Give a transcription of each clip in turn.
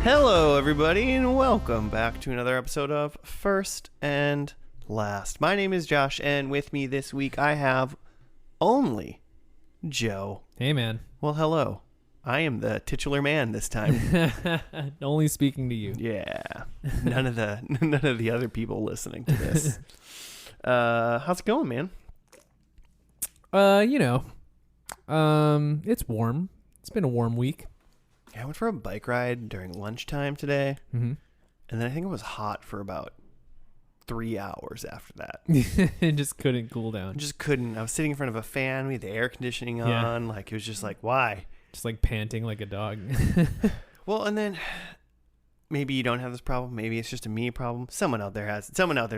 Hello, everybody, and welcome back to another episode of First and Last. My name is Josh, and with me this week I have only Joe. Hey, man. Well, hello. I am the titular man this time. Only speaking to you. Yeah. None of the other people listening to this. How's it going, man? It's warm. It's been a warm week. Yeah, I went for a bike ride during lunchtime today, Mm-hmm. and then I think it was hot for about 3 hours after that. It just couldn't cool down. I just couldn't. I was sitting in front of a fan. We had the air conditioning on. Yeah. Like, it was just like, why? Just like panting like a dog. Well, and then maybe you don't have this problem. Maybe it's just a me problem. Someone out there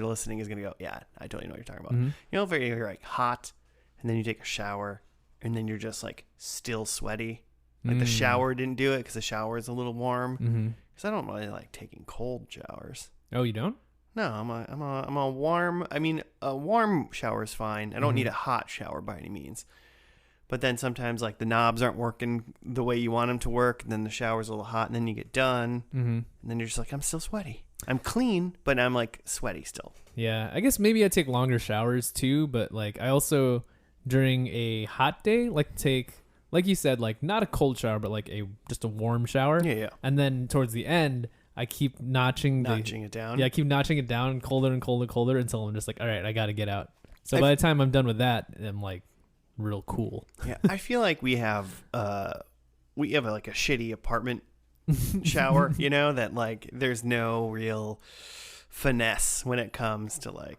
listening is going to go, yeah, I totally know what you're talking about. Mm-hmm. You know, if you're like hot and then you take a shower and then you're just like still sweaty. Like the shower didn't do it because the shower is a little warm. Because I don't really like taking cold showers. Oh, you don't? No, I'm a warm. I mean, a warm shower is fine. I don't need a hot shower by any means. But then sometimes like the knobs aren't working the way you want them to work, and then the shower's a little hot, and then you get done, and then you're just like, I'm still sweaty. I'm clean, but I'm like sweaty still. Yeah, I guess maybe I take longer showers too, but like I also during a hot day like take, like you said, like not a cold shower, but like just a warm shower. Yeah. And then towards the end, I keep notching it down. Yeah, I keep notching it down colder and colder and colder until I'm just like, all right, I got to get out. So by the time I'm done with that, I'm like real cool. Yeah, I feel like we have like a shitty apartment shower, you know, that like there's no real finesse when it comes to like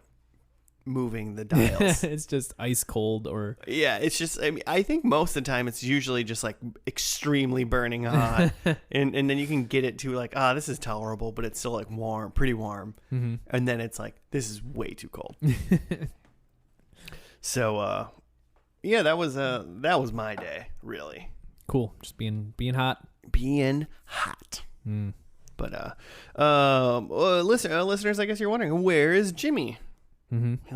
moving the dials. It's just ice cold or yeah, it's just, I mean, I think most of the time it's usually just like extremely burning hot and then you can get it to like, this is tolerable, but it's still like warm, pretty warm. And then it's like, this is way too cold. So yeah, that was my day, really. Cool. Just being hot. Being hot. But listeners, I guess you're wondering, where is Jimmy?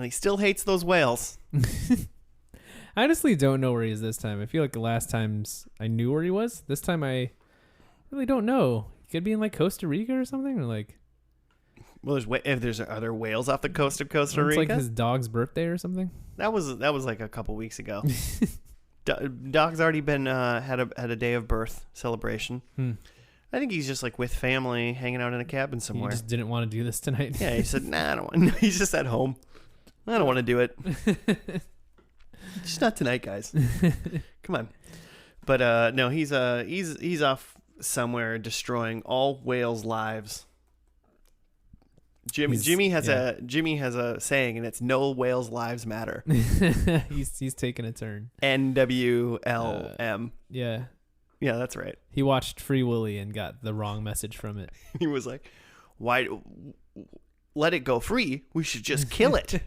He still hates those whales. I honestly don't know where he is this time. I feel like the last times I knew where he was. This time I really don't know. He could be in like Costa Rica or something, or like. Well, there's other whales off the coast of Costa Rica. It's like his dog's birthday or something. That was like a couple weeks ago. Dog's already been had a day of birth celebration. I think he's just like with family, hanging out in a cabin somewhere. He just didn't want to do this tonight. Yeah, he said, "Nah, I don't want." He's just at home. I don't want to do it. Just not tonight, guys. Come on. But no, he's off somewhere destroying all whales' lives. Jimmy has a saying, and it's "No whales' lives matter." He's taking a turn. NWLM. Yeah, that's right. He watched Free Willy and got the wrong message from it. He was like, "Why let it go free? We should just kill it."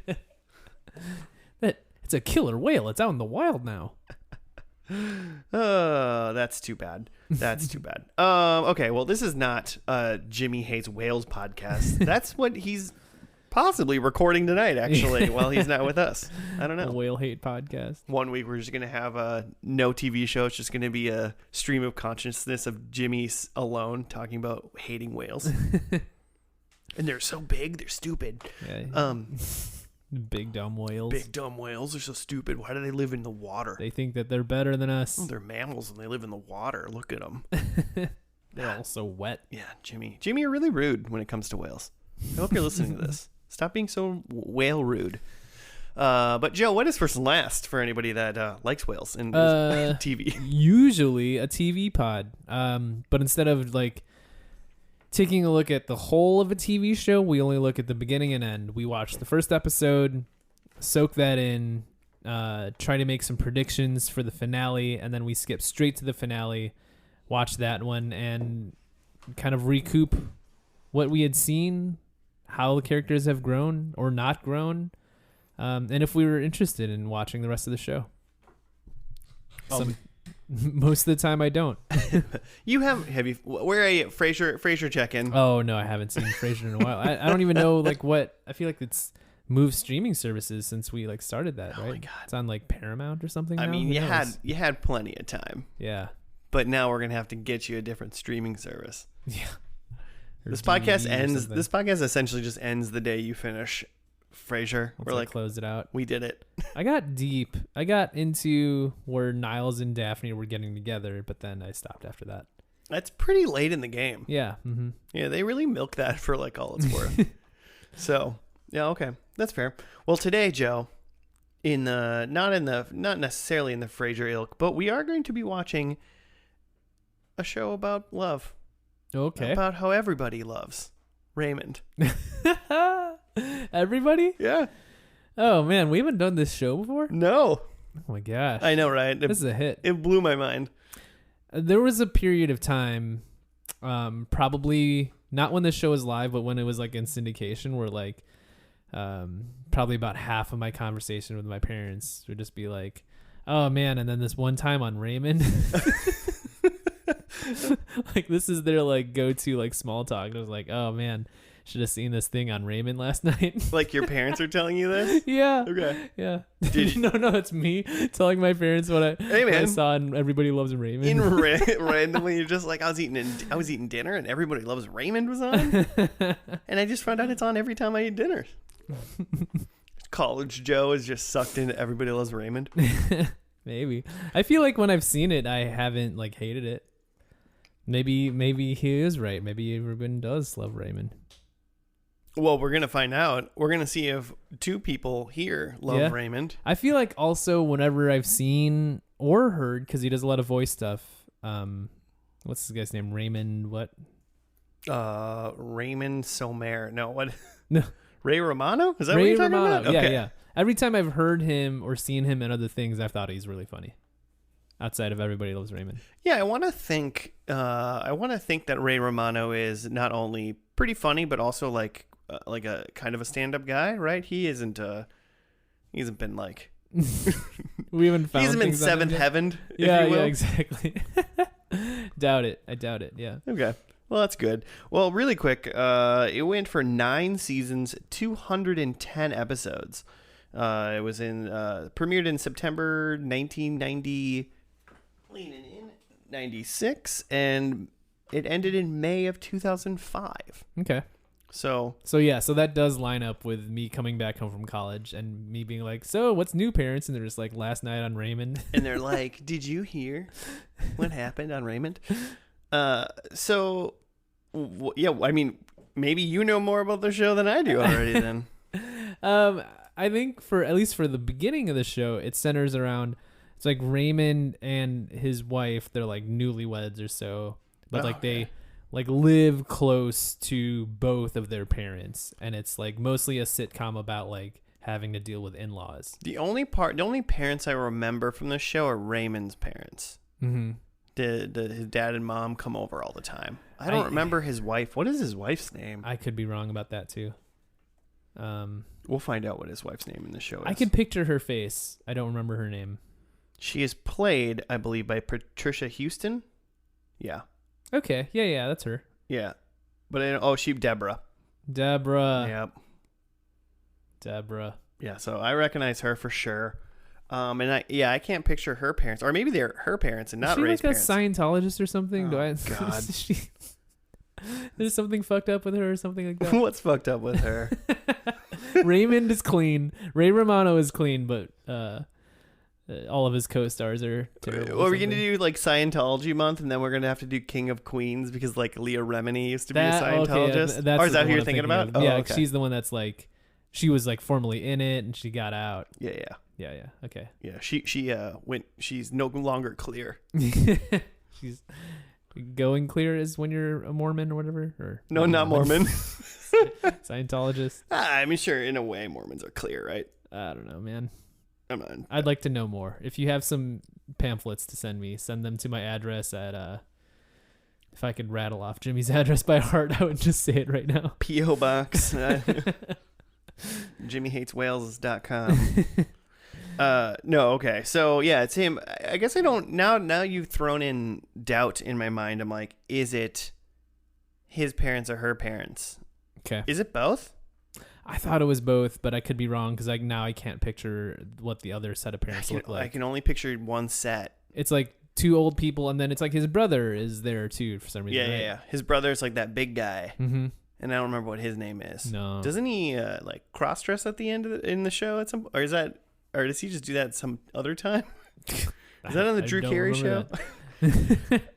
It's a killer whale. It's out in the wild now. Oh, that's too bad. That's too bad. Okay, well, this is not Jimmy Hates Whales podcast. That's what he's possibly recording tonight, actually, while he's not with us. I don't know. A whale hate podcast. 1 week we're just going to have no TV show. It's just going to be a stream of consciousness of Jimmy alone talking about hating whales. And they're so big, they're stupid. Yeah. Big dumb whales. Big dumb whales are so stupid. Why do they live in the water? They think that they're better than us. Oh, they're mammals and they live in the water. Look at them. They're all so wet. Yeah, Jimmy, you're really rude when it comes to whales. I hope you're listening to this. Stop being so whale rude. But Joe, what is first and last for anybody that likes whales and TV? Usually a TV pod. But instead of like taking a look at the whole of a TV show, we only look at the beginning and end. We watch the first episode, soak that in, try to make some predictions for the finale, and then we skip straight to the finale, watch that one, and kind of recoup what we had seen, how the characters have grown or not grown, and if we were interested in watching the rest of the show. Most of the time I don't. You have you? Where are you? Frasier check-in. Oh no, I haven't seen Frasier in a while. I don't even know like what. I feel like it's moved streaming services since we like started that, right? Oh my God. It's on like Paramount or something. I now? mean, you had plenty of time. Yeah. But now we're gonna have to get you a different streaming service. Yeah. or This podcast DVD or ends. something. This podcast essentially just ends the day you finish Frasier. Once We're I like, closed it out. we did it. I got deep. I got into where Niles and Daphne were getting together, but then I stopped after that. That's pretty late in the game. Yeah. Mm-hmm. Yeah, they really milk that for like all it's worth. So yeah, okay, that's fair. Well, today, Joe, not necessarily in the Frasier ilk, but we are going to be watching a show about love. Okay. About how everybody loves Raymond. Everybody? Yeah. Oh man, we haven't done this show before. No. Oh my gosh. I know, right? This is a hit. It blew my mind. There was a period of time, probably not when the show was live, but when it was like in syndication, where like, probably about half of my conversation with my parents would just be like, "Oh man!" And then this one time on Raymond, like this is their like go-to like small talk. I was like, "Oh man, should have seen this thing on Raymond last night." Like your parents are telling you this? Yeah. Okay. Yeah. Did you- No, it's me telling my parents what I man. saw in Everybody Loves Raymond. Randomly, you're just like, I was eating dinner, and Everybody Loves Raymond was on, and I just found out it's on every time I eat dinner. College Joe is just sucked into Everybody Loves Raymond. Maybe. I feel like when I've seen it, I haven't like hated it. Maybe he is right. Maybe everyone does love Raymond. Well, we're gonna find out. We're gonna see if two people here love Raymond. I feel like also whenever I've seen or heard, because he does a lot of voice stuff. What's this guy's name? Raymond what? Raymond Somer. No, what? No. Ray Romano? Is that Ray what you're talking Romano. about? Yeah, Okay. yeah. Every time I've heard him or seen him in other things, I've thought he's really funny. Outside of Everybody Loves Raymond. Yeah, I want to think. I want to think that Ray Romano is not only pretty funny, but also like a kind of a stand-up guy, right? He hasn't been like. We haven't found. He hasn't been things on him seventh yet. heavened. Yeah, if you will. yeah, exactly. Doubt it. I doubt it. Yeah. Okay. Well, that's good. Well, really quick, it went for 9 seasons, 210 episodes. It was premiered in September 1996, and it ended in May of 2005. Okay. So So that does line up with me coming back home from college and me being like, "So, what's new, parents?" And they're just like, "Last night on Raymond." and they're like, "Did you hear what happened on Raymond?" So yeah, I mean, maybe you know more about the show than I do already. Then, I think at least for the beginning of the show, it centers around it's like Raymond and his wife. They're like newlyweds or so, but they like live close to both of their parents, and it's like mostly a sitcom about like having to deal with in-laws. the only parents I remember from the show are Raymond's parents. Mm-hmm. His dad and mom come over all the time. I don't remember his wife. What is his wife's name? I could be wrong about that too. We'll find out what his wife's name in the show is. I can picture her face. I don't remember her name. She is played, I believe, by Patricia Houston. Yeah. Okay. Yeah, that's her. Yeah. But Deborah. Deborah. Yep. Deborah. Yeah, so I recognize her for sure. And I can't picture her parents, or maybe they're her parents and not Is she Ray's like a parents. Scientologist or something? Oh, God. There's something fucked up with her or something like that. What's fucked up with her? Raymond is clean. Ray Romano is clean, but all of his co-stars are terrible. Well, we're gonna do like Scientology month, and then we're gonna have to do King of Queens because like Leah Remini used to be a Scientologist. That's or is that the who you're one I'm thinking about? of. Oh, Yeah, okay. she's the one that's like, she was like formerly in it and she got out. Yeah. Yeah. Okay. Yeah, she went. She's no longer clear. She's going clear is when you're a Mormon or whatever, or No, not Mormon. Scientologist. I mean, sure, in a way, Mormons are clear, right? I don't know, man. I'm not. I'd like to know more. If you have some pamphlets to send me, send them to my address at if I could rattle off Jimmy's address by heart, I would just say it right now. P.O. Box. JimmyHatesWales.com. No, okay. So yeah, it's him. I guess I don't now you've thrown in doubt in my mind. I'm like, is it his parents or her parents? Okay. Is it both? I thought it was both, but I could be wrong because now I can't picture what the other set of parents look like. I can only picture one set. It's like two old people, and then it's like his brother is there too for some reason. Yeah, right? yeah. His brother's like that big guy, Mm-hmm. and I don't remember what his name is. No. Doesn't he like cross dress at the end in the show at some, or does he just do that some other time? Is that on the Drew Carey show?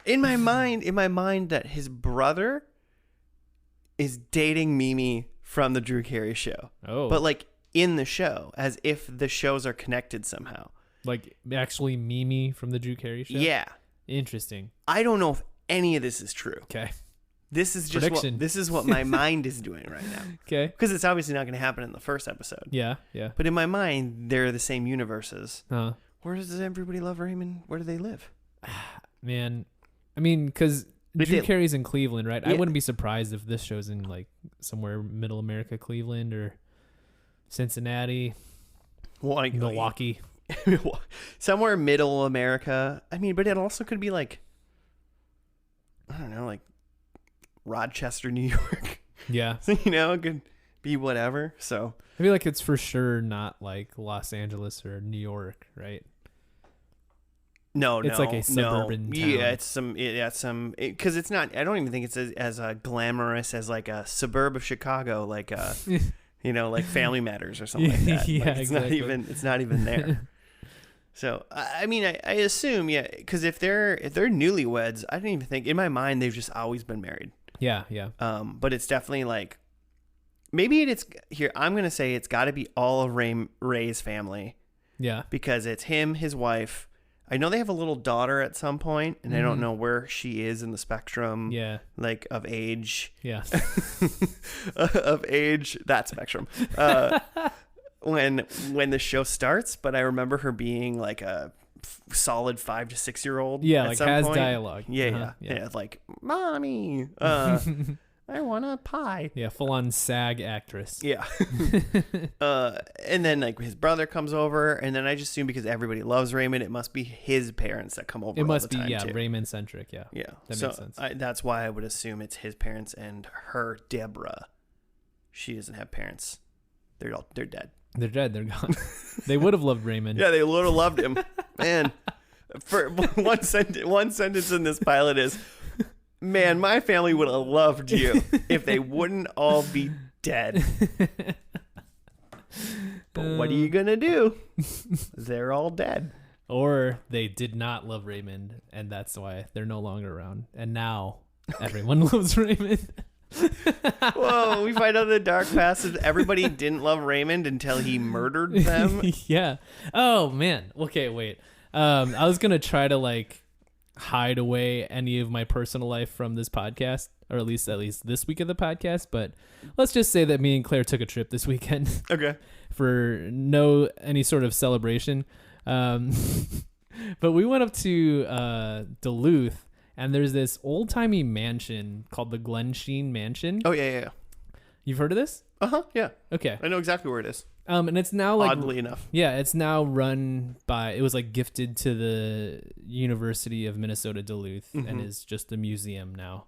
in my mind, that his brother is dating Mimi from the Drew Carey show. Oh, But like in the show, as if the shows are connected somehow. like actually Mimi from the Drew Carey show. Yeah. Interesting. I don't know if any of this is true. Okay. This is just Prediction. this is what my mind is doing right now. Okay. Because it's obviously not going to happen in the first episode. Yeah. Yeah. But in my mind, they're the same universes. Uh, Where does everybody love Raymond? Where do they live? man, I mean, because But Drew they- Carey's in Cleveland, right? I Yeah. wouldn't be surprised if this show's in like somewhere middle America, Cleveland or Cincinnati, Well, like Milwaukee. somewhere middle America. I mean, but it also could be like, I don't know, like Rochester, New York. Yeah. You know, it could be whatever. So I feel like it's for sure not like Los Angeles or New York, right? no, It's like a suburban town. Yeah, it's some because it's not. I don't even think it's as glamorous as like a suburb of Chicago, like you know, like Family Matters or something like that. Yeah, Like, it's exactly. It's not even there. So I mean, I assume, yeah, because if they're newlyweds, I don't even think in my mind they've just always been married. Yeah, yeah. But it's definitely like maybe it's here. I'm gonna say it's got to be all of Ray's family Yeah. because it's him, his wife. I know they have a little daughter at some point, and I don't know where she is in the spectrum. Yeah. Like of age, Yeah. of age, that spectrum. When the show starts, but I remember her being like a solid 5 to 6 year old. Yeah, at like some has point. dialogue. Yeah, Uh-huh, yeah. Like, mommy, I want a pie. Yeah, full on SAG actress. Yeah. And then like his brother comes over, and then I just assume because everybody loves Raymond, it must be his parents that come over. It all must the be, time, yeah, too. Raymond centric. Yeah. Yeah, That so makes sense. that's why I would assume it's his parents and her Deborah. She doesn't have parents. They're dead. They're dead. They're gone. They would have loved Raymond. Yeah, they would have loved him. Man, for one sentence in this pilot is, man, my family would have loved you if they wouldn't all be dead. But what are you going to do? They're all dead. Or they did not love Raymond, and that's why they're no longer around. And now everyone loves Raymond. Whoa, we find out the dark past is everybody didn't love Raymond until he murdered them. Yeah. Oh man. Okay, wait. I was gonna try to like hide away any of my personal life from this podcast, or at least this week of the podcast. But let's just say that me and Claire took a trip this weekend Okay. for any sort of celebration. But we went up to Duluth. And there's this old timey mansion called the Glen Sheen Mansion. Oh, yeah. You've heard of this? Uh-huh, yeah. Okay. I know exactly where it is. And it's now like Oddly enough. yeah, it's now run by. It was like gifted to the University of Minnesota Duluth, and is just a museum now.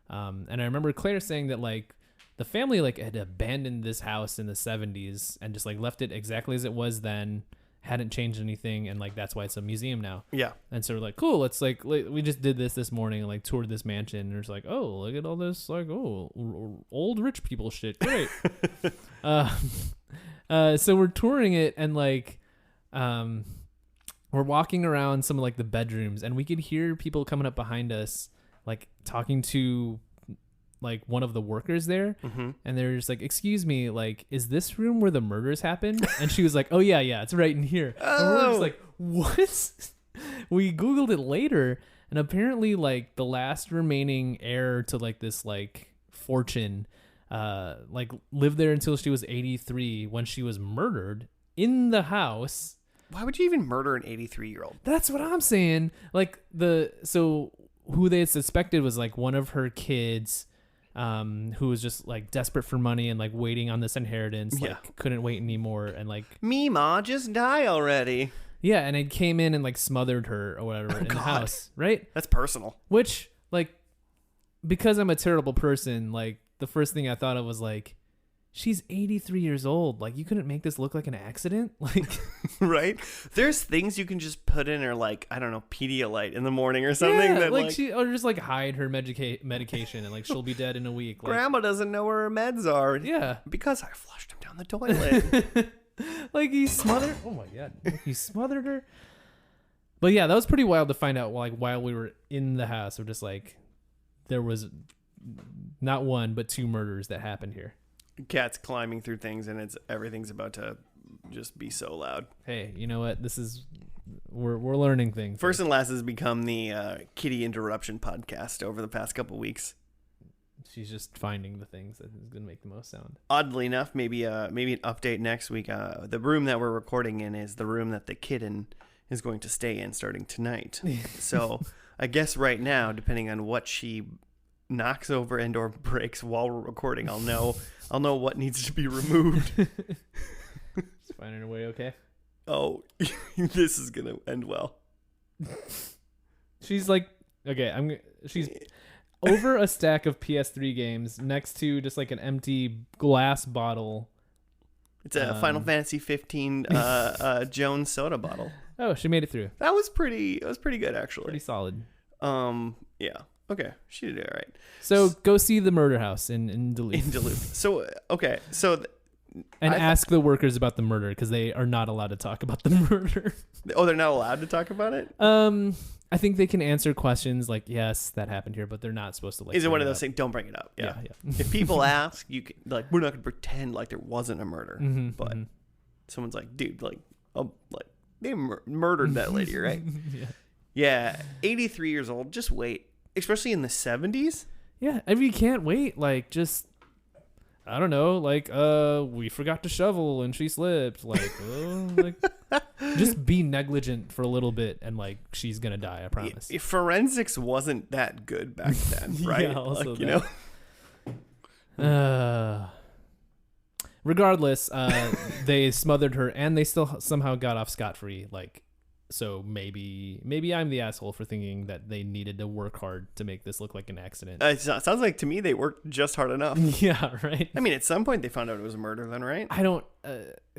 And I remember Claire saying that like the family like had abandoned this house in the 70s and just like left it exactly as it was then. Hadn't changed anything, and like that's why it's a museum now. Yeah. And so we're like, cool, let's like we just did this morning and like toured this mansion, and it's like, oh, look at all this like old rich people shit. Great. So we're touring it, and like we're walking around some of like the bedrooms, and we could hear people coming up behind us like talking to like one of the workers there, and they're just like, excuse me, like, is this room where the murders happened? And she was like, oh yeah, it's right in here. And we're just like, what? We Googled it later, and apparently like the last remaining heir to like this like fortune like lived there until she was 83 when she was murdered in the house. Why would you even murder an 83-year-old? That's what I'm saying. Like so who they had suspected was like one of her kids, who was just like desperate for money and like waiting on this inheritance, like couldn't wait anymore, and like Me, Ma, just die already. yeah, and it came in and like smothered her or whatever in the house, right? That's personal. Which like because I'm a terrible person, like the first thing I thought of was like, she's 83 years old. Like, you couldn't make this look like an accident. Like, right? There's things you can just put in her, like, I don't know, Pedialyte in the morning or something. yeah, That like she, or just like hide her medication and like she'll be dead in a week. Like, Grandma doesn't know where her meds are. yeah. Because I flushed them down the toilet. Like, he smothered. Oh my God. Like, he smothered her. But yeah, that was pretty wild to find out, like, while we were in the house, or just like, there was not one, but 2 murders that happened here. Cat's climbing through things, and everything's about to just be so loud. Hey, you know what? We're learning things. First and Last has become the kitty interruption podcast over the past couple weeks. She's just finding the things that is going to make the most sound. Oddly enough, maybe an update next week. The room that we're recording in is the room that the kitten is going to stay in starting tonight. So I guess right now, depending on what she knocks over and or breaks while we're recording, I'll know what needs to be removed. She's finding her way okay. Oh, this is gonna end well. She's like, okay, she's over a stack of PS3 games next to just like an empty glass bottle. It's a Final Fantasy 15 Jones soda bottle. Oh, she made it through. That was pretty good, actually. Pretty solid. Yeah. Okay, she did it all right. So go see the murder house in Duluth. In Duluth. So okay, and ask the workers about the murder, because they are not allowed to talk about the murder. Oh, they're not allowed to talk about it? I think they can answer questions like, yes, that happened here, but they're not supposed to. Like, is it one of those things? Don't bring it up. Yeah. If people ask, you can, like, we're not gonna pretend like there wasn't a murder, but someone's like, dude, like, oh, like they murdered that lady, right? Yeah. 83 years old. Just wait. Especially in the 70s? Yeah, I mean, you can't wait. Like, just, I don't know, like, we forgot to shovel and she slipped. Like, just be negligent for a little bit and, like, she's going to die, I promise. Forensics wasn't that good back then, right? Yeah, also like, you know? Regardless, they smothered her and they still somehow got off scot-free, like, so maybe I'm the asshole for thinking that they needed to work hard to make this look like an accident. It sounds like to me they worked just hard enough. Yeah, right? I mean, at some point they found out it was a murder then, right? I don't...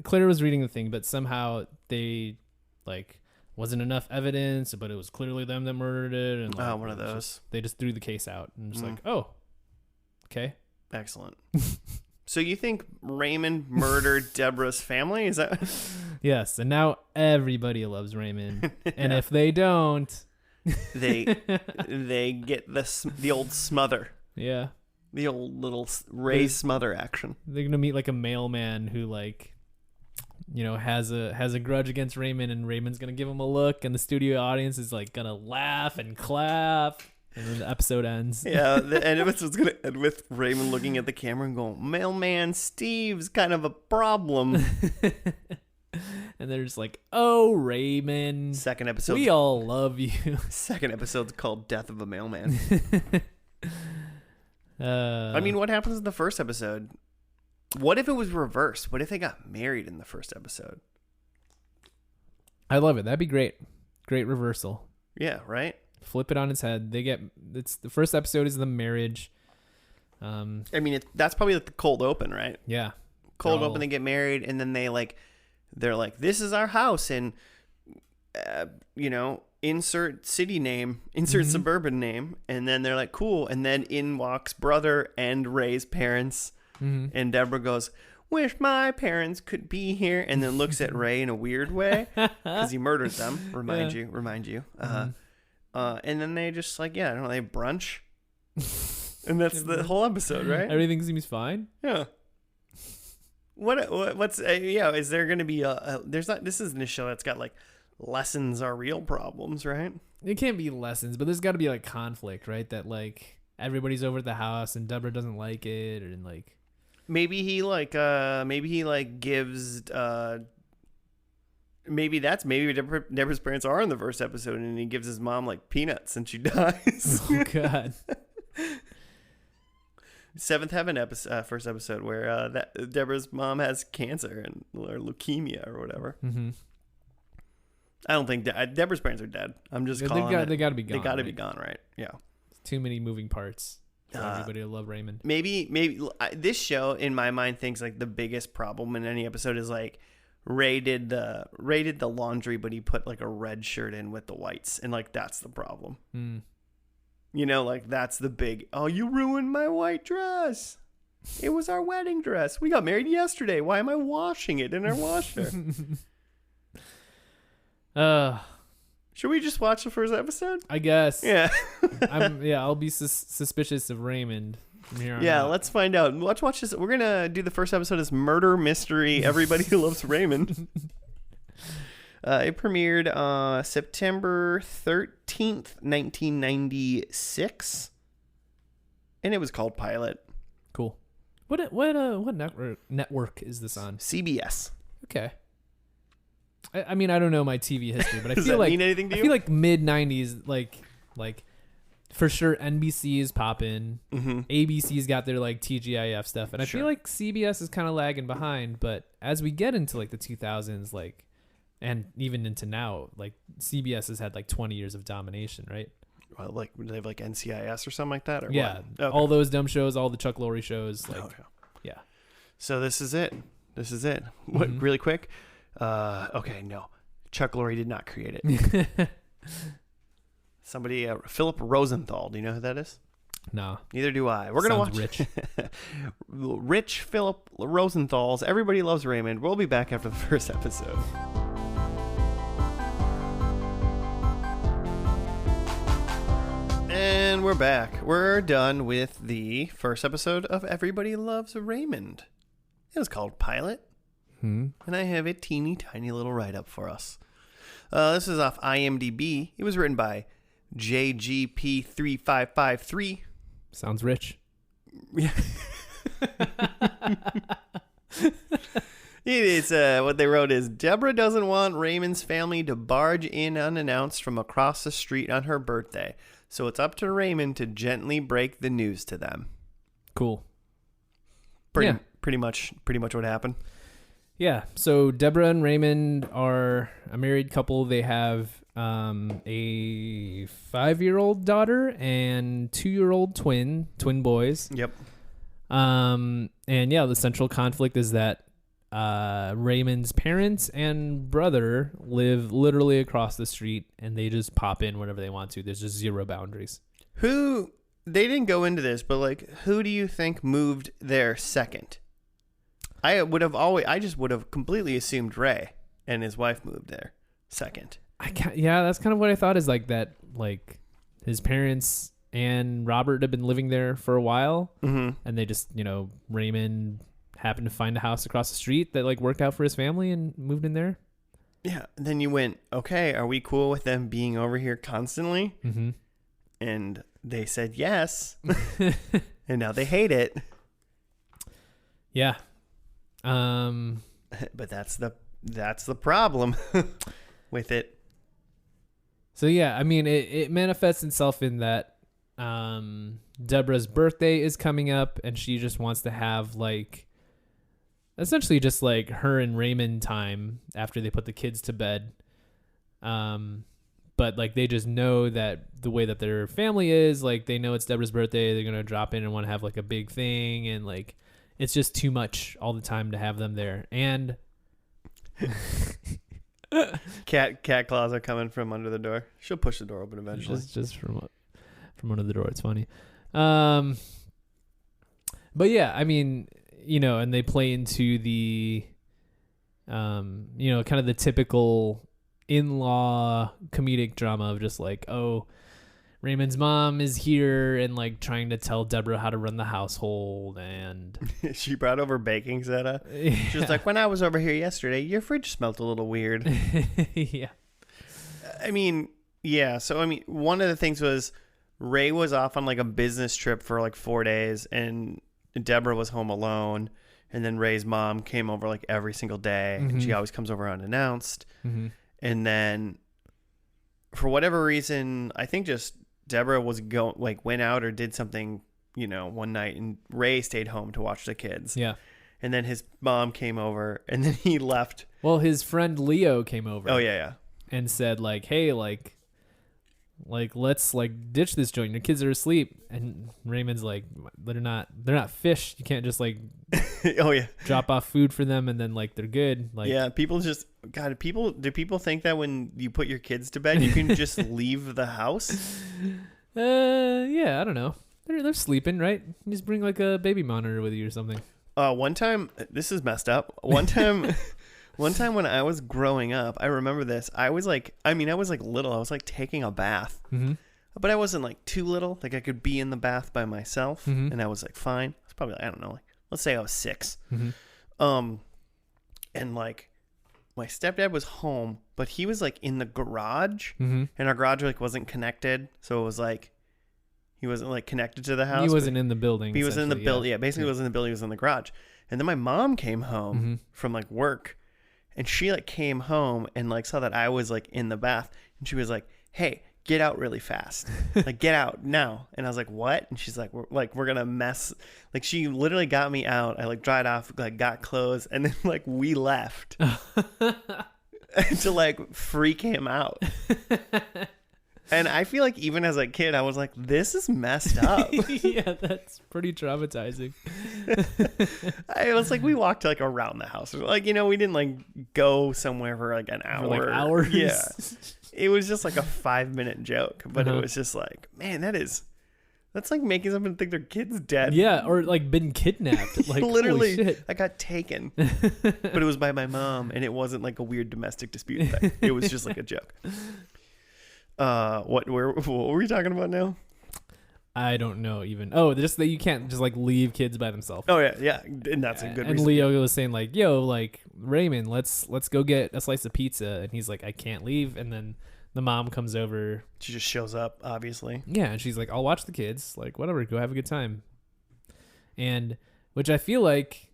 Claire was reading the thing, but somehow they, like, wasn't enough evidence, but it was clearly them that murdered it. And like, one of those. They just threw the case out and just like, oh, okay. Excellent. So you think Raymond murdered Deborah's family? Is that... Yes, and now everybody loves Raymond. And if they don't... they get the old smother. Yeah. The old little Ray smother action. They're going to meet like a mailman who, like, you know, has a grudge against Raymond, and Raymond's going to give him a look, and the studio audience is like going to laugh and clap. And then the episode ends. Yeah, the end of it was going to end with Raymond looking at the camera and going, "Mailman Steve's kind of a problem." And they're just like, "Oh, Raymond. Second episode. We all love you." Second episode's called Death of a Mailman. I mean, what happens in the first episode? What if it was reversed? What if they got married in the first episode? I love it. That'd be great. Great reversal. Yeah, right? Flip it on its head. It's the first episode is the marriage. I mean, that's probably like the cold open, right? Yeah. Cold open, they get married, and then they're like, "This is our house," and you know, insert city name, insert suburban name, and then they're like, "Cool," and then in walks brother and Ray's parents, and Deborah goes, "Wish my parents could be here," and then looks at Ray in a weird way because he murdered them. Remind you. And then they just like, I don't know, they brunch, and that's the whole episode, right? Everything seems fine. Yeah. What's is there going to be this isn't a show that's got like lessons are real problems, right? It can't be lessons, but there's got to be like conflict, right? That like everybody's over at the house and Deborah doesn't like it, and like maybe he gives maybe Deborah's parents are in the first episode, and he gives his mom like peanuts and she dies. Oh God. Seventh Heaven first episode where that Deborah's mom has cancer or leukemia or whatever. I don't think Deborah's parents are dead. I'm just calling it. They got to be gone. They got to be gone, right? Yeah. Too many moving parts for everybody to love Raymond. Maybe this show in my mind thinks like the biggest problem in any episode is like Ray did the laundry, but he put like a red shirt in with the whites, and like that's the problem. You know, like that's the big, oh, you ruined my white dress. It was our wedding dress. We got married yesterday. Why am I washing it in our washer? Should we just watch the first episode? I guess. Yeah. I'll be suspicious of Raymond from here on Yeah, out. let's find out. Let's watch this. We're going to do the first episode as Murder Mystery. Everybody Who Loves Raymond. It premiered September 13th, 1996. And it was called Pilot. Cool. What network is this on? CBS. Okay. I mean, I don't know my TV history, but I Does feel that like mean anything to you? I feel like mid '90s, like for sure NBC is popping. ABC's got their like TGIF stuff, and I feel like CBS is kind of lagging behind. But as we get into like the 2000s, like, and even into now, like CBS has had like 20 years of domination, right? Well, like do they have like NCIS or something like that, or yeah, what? Okay. all those dumb shows, all the Chuck Lorre shows, like, yeah. So this is it. What? Really quick. Okay, no. Chuck Lorre did not create it. Somebody, Philip Rosenthal. Do you know who that is? No. Neither do I. We're going to watch Rich. Rich Philip Rosenthal's Everybody Loves Raymond. We'll be back after the first episode. And we're back. We're done with the first episode of Everybody Loves Raymond. It was called Pilot. And I have a teeny tiny little write-up for us. This is off IMDb. It was written by JGP3553. Sounds rich. It's what they wrote is, Deborah doesn't want Raymond's family to barge in unannounced from across the street on her birthday, so it's up to Raymond to gently break the news to them. Cool. Pretty much what happened. Yeah, so Deborah and Raymond are a married couple. They have a 5-year-old daughter and 2-year-old twin boys. Yep. And yeah, the central conflict is that Raymond's parents and brother live literally across the street, and they just pop in whenever they want to. There's just zero boundaries. They didn't go into this, but like, who do you think moved there second? I just would have completely assumed Ray and his wife moved there second. Yeah, that's kind of what I thought, is like that, like his parents and Robert have been living there for a while, and they just, Raymond happened to find a house across the street that like worked out for his family and moved in there. Yeah. And then you went, okay, are we cool with them being over here constantly? And they said yes. And now they hate it. Yeah. But that's the problem with it. So yeah, I mean, it manifests itself in that Deborah's birthday is coming up, and she just wants to have like essentially just like her and Raymond time after they put the kids to bed. But like they just know that the way that their family is, like they know it's Deborah's birthday, they're gonna drop in and want to have like a big thing, and like it's just too much all the time to have them there. And cat claws are coming from under the door. She'll push the door open eventually. Just from under the door. It's funny. But yeah, I mean, and they play into the, kind of the typical in-law comedic drama of just like, oh, Raymond's mom is here and like trying to tell Deborah how to run the household, and she brought over baking soda. Yeah. She was like, when I was over here yesterday, your fridge smelled a little weird. Yeah. I mean, yeah. So, I mean, one of the things was Ray was off on like a business trip for like 4 days, and Deborah was home alone. And then Ray's mom came over like every single day, and she always comes over unannounced. And then for whatever reason, I think just Deborah went out or did something, one night, and Ray stayed home to watch the kids. Yeah. And then his mom came over, and then he left. Well, his friend Leo came over. Oh, yeah. And said like, hey, like, Like, let's like ditch this joint. Your kids are asleep. And Raymond's like, they're not fish. You can't just like Oh yeah. drop off food for them and then like they're good. Like, Yeah, people just do people think that when you put your kids to bed you can just leave the house? Yeah, I don't know. They're sleeping, right? You just bring like a baby monitor with you or something. One time, this is messed up. One time when I was growing up, I remember this. I was like little. I was like taking a bath, but I wasn't like too little. Like I could be in the bath by myself, and I was like fine. I was probably like, I don't know, like let's say I was 6. And like my stepdad was home, but he was like in the garage, and our garage like wasn't connected, so it was like he wasn't like connected to the house. He wasn't in the building. He was in the building. Yeah, basically, he wasn't in the building. He was in the garage. And then my mom came home from like work, and she like came home and like saw that I was like in the bath, and she was like, "Hey, get out really fast, like get out now." And I was like, "What?" And she's like, "We're gonna mess." Like she literally got me out. I like dried off, like got clothes, and then like we left to like freak him out. And I feel like even as a kid, I was like, this is messed up. Yeah, that's pretty traumatizing. I was like, we walked like around the house. Like, you know, we didn't like go somewhere for like an hour. For like hours? Yeah. It was just like a 5-minute joke. But it was just like, man, that's like making someone think their kid's dead. Yeah, or like been kidnapped. Like literally, holy shit. I got taken. But it was by my mom, and it wasn't like a weird domestic dispute thing. It was just like a joke. What were we talking about now? I don't know even. Oh, just that you can't just like leave kids by themselves. Oh yeah, and that's a good and reason. Leo was saying like, "Yo, like Raymond, let's go get a slice of pizza," and he's like, "I can't leave." And then the mom comes over. She just shows up, obviously. Yeah, and she's like, "I'll watch the kids. Like whatever, go have a good time." And which I feel like,